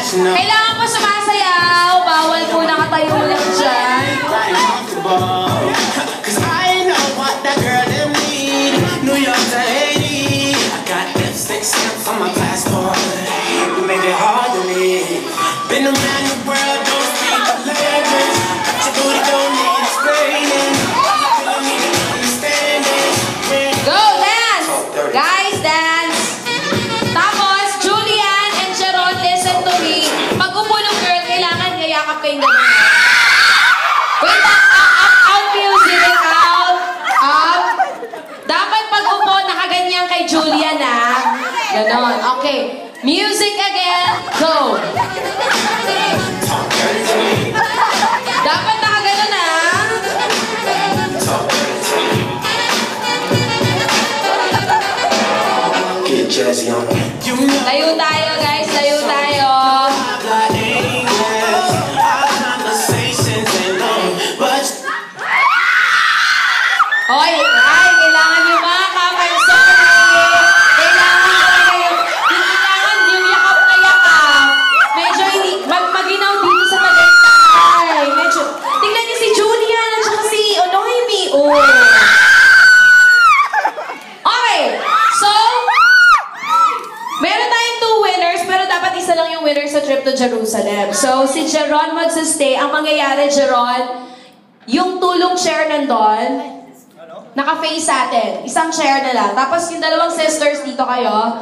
Kailangan po sumasayaw. Bawal po nakatayo lang dyan. Cause I know what that girl them need. New York to Haiti. I got lipstick stamps on my passport. You made it hard to leave. Been around the world, don't speak the language. But your booty don't need explaining. I don't need to understand it. Go, dance! Guys, dance! Tapos, Julian and Sharon, listen to me. Pag upo ng girl, kailangan yayakap kayong gano'n. Wait, out music, out, up. Dapat pag upo, nakaganyan kay Julian, ha? Ganon, okay. Music again, go. Dapat nakaganon, ha? Get jazzy on me. Tayo tayo, guys. Tayo tayo. Hoy, ay, kailangan yung mga kapansorry. Kailangan yung yakap na yakap. Medyo hindi, maginaw dito sa Tagaytay. Medyo, tingnan niyo si Julian at saka si Noemi. Oh. Okay, so, meron tayong 2 winners, pero dapat isa lang yung winner sa trip to Jerusalem. So, si Jeron magsistay. Ang mangyayari, Jeron, yung tulong share nandun, naka-face sa atin. Isang share na lang. Tapos yung dalawang sisters, dito kayo.